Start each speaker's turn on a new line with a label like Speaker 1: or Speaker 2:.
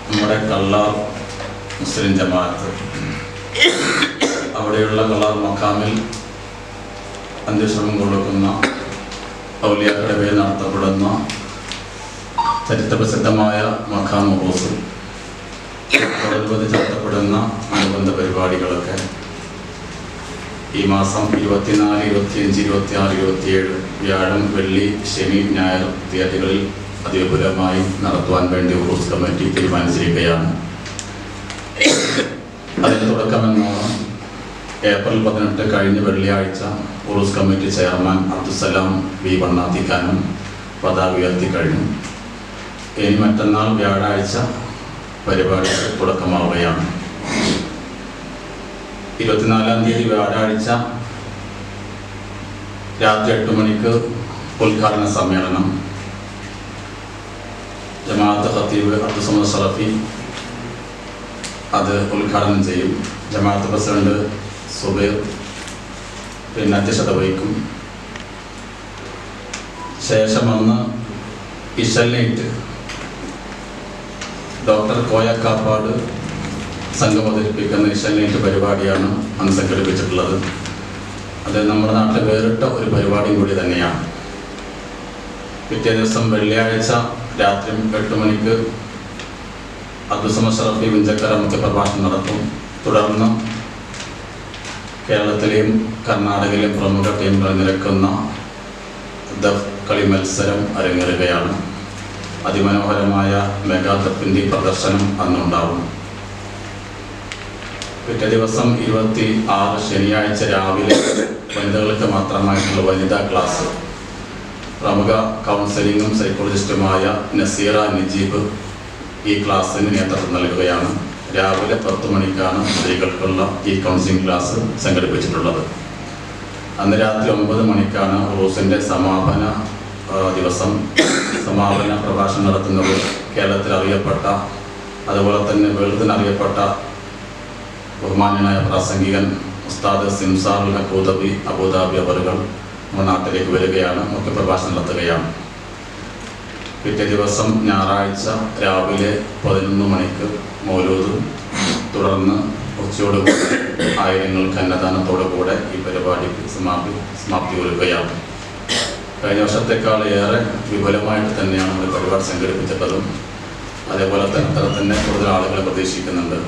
Speaker 1: നമ്മുടെ കള്ളാർ മുസ്ലിം ജമാഅത്ത് അവിടെയുള്ള കള്ളാർ മഖാമിൽ അന്ത്യശ്രമം കൊള്ളുന്ന ഔലിയാക്കളുടെ പേരിൽ നടത്തപ്പെടുന്ന ചരിത്രപ്രസിദ്ധമായ മഖാം ഉറൂസ് നടത്തപ്പെടുന്ന അനുബന്ധ പരിപാടികളൊക്കെ ഈ മാസം 24, 25, 26, 27 വ്യാഴം, വെള്ളി, ശനി, ഞായർ തീയതികളിൽ അതിവിപുലമായി നടത്തുവാൻ വേണ്ടി ഉറൂസ് കമ്മിറ്റി തീരുമാനിച്ചിരിക്കുകയാണ്. അതിന് തുടക്കമെന്നോണം ഏപ്രിൽ 18 കഴിഞ്ഞ വെള്ളിയാഴ്ച ഉറൂസ് കമ്മിറ്റി ചെയർമാൻ അബ്ദുസലാം വി വണ്ണാത്തിക്കാനും പതാക ഉയർത്തി കഴിഞ്ഞു. ഇനി മറ്റന്നാൾ വ്യാഴാഴ്ച പരിപാടിക്ക് തുടക്കമാവുകയാണ്. 24-ാം തീയതി വ്യാഴാഴ്ച രാത്രി 8 മണിക്ക് ഉദ്ഘാടന സമ്മേളനം ജമാഅത്ത് ഖത്തീബ് അബ്ദുസമദ് ഷറഫി അത് ഉദ്ഘാടനം ചെയ്യും. ജമാഅത്ത് പ്രസിഡന്റ് സുബൈർ അധ്യക്ഷത വഹിക്കും. ശേഷം അന്ന് ഇഷൽനൈറ്റ് ഡോക്ടർ കോയക്കാപ്പാട് സംഘം അവതരിപ്പിക്കുന്ന ഇഷൽനൈറ്റ് പരിപാടിയാണ് അന്ന് സംഘടിപ്പിച്ചിട്ടുള്ളത്. അത് നമ്മുടെ നാട്ടിൽ വേറിട്ട ഒരു പരിപാടിയും കൂടി തന്നെയാണ്. പിറ്റേ ദിവസം വെള്ളിയാഴ്ച രാത്രി 8 മണിക്ക് അബ്ദുസമദ് ഷറഫി വിഞ്ചക്കര മുഖ്യപ്രഭാഷണം നടത്തും. തുടർന്ന് കേരളത്തിലെയും കർണാടകയിലെയും പ്രമുഖ ടീമുകൾ നിരക്കുന്ന ദഫ് കളി മത്സരം അരങ്ങേറുകയാണ്. അതിമനോഹരമായ മെഗാ ദഫിൻ്റെ പ്രദർശനം അന്നുണ്ടാവും. പിറ്റേ ദിവസം 26 ശനിയാഴ്ച രാവിലെ വനിതകൾക്ക് മാത്രമായിട്ടുള്ള വനിതാ ക്ലാസ് പ്രമുഖ കൗൺസിലിങ്ങും സൈക്കോളജിസ്റ്റുമായ നസീറ നജീബ് ഈ ക്ലാസ്സിന് നേതൃത്വം നൽകുകയാണ്. രാവിലെ 10 മണിക്കാണ് സ്ത്രീകൾക്കുള്ള ഈ കൗൺസിലിംഗ് ക്ലാസ് സംഘടിപ്പിച്ചിട്ടുള്ളത്. അന്ന് രാത്രി 9 മണിക്കാണ് ഉറൂസിൻ്റെ സമാപന ദിവസം. സമാപന പ്രഭാഷണം നടത്തുന്നത് കേരളത്തിൽ അറിയപ്പെട്ട, അതുപോലെ തന്നെ വേൾഡിൽ അറിയപ്പെട്ട ബഹുമാന്യനായ പ്രാസംഗികൻ ഉസ്താദ് സിംസാറുൽ ഹഖ് അബുദാബി അവറുകൾ നമ്മുടെ നാട്ടിലേക്ക് വരികയാണ്, മുഖ്യ പ്രഭാഷണം നടത്തുകയാണ്. പിറ്റേ ദിവസം ഞായറാഴ്ച രാവിലെ 11 മണിക്ക് മൗലൂദ്, തുടർന്ന് ഉച്ചയോടുകൂടി ആയിരങ്ങൾക്ക് അന്നദാനത്തോടു കൂടെ ഈ പരിപാടിക്ക് സമാപ്തി കുറിക്കുകയാണ്. കഴിഞ്ഞ വർഷത്തേക്കാൾ ഏറെ വിപുലമായിട്ട് തന്നെയാണ് നമ്മൾ പരിപാടി സംഘടിപ്പിച്ചിട്ടുള്ളതും. അതേപോലെ തന്നെ കൂടുതൽ ആളുകളെ പ്രതീക്ഷിക്കുന്നുണ്ട്.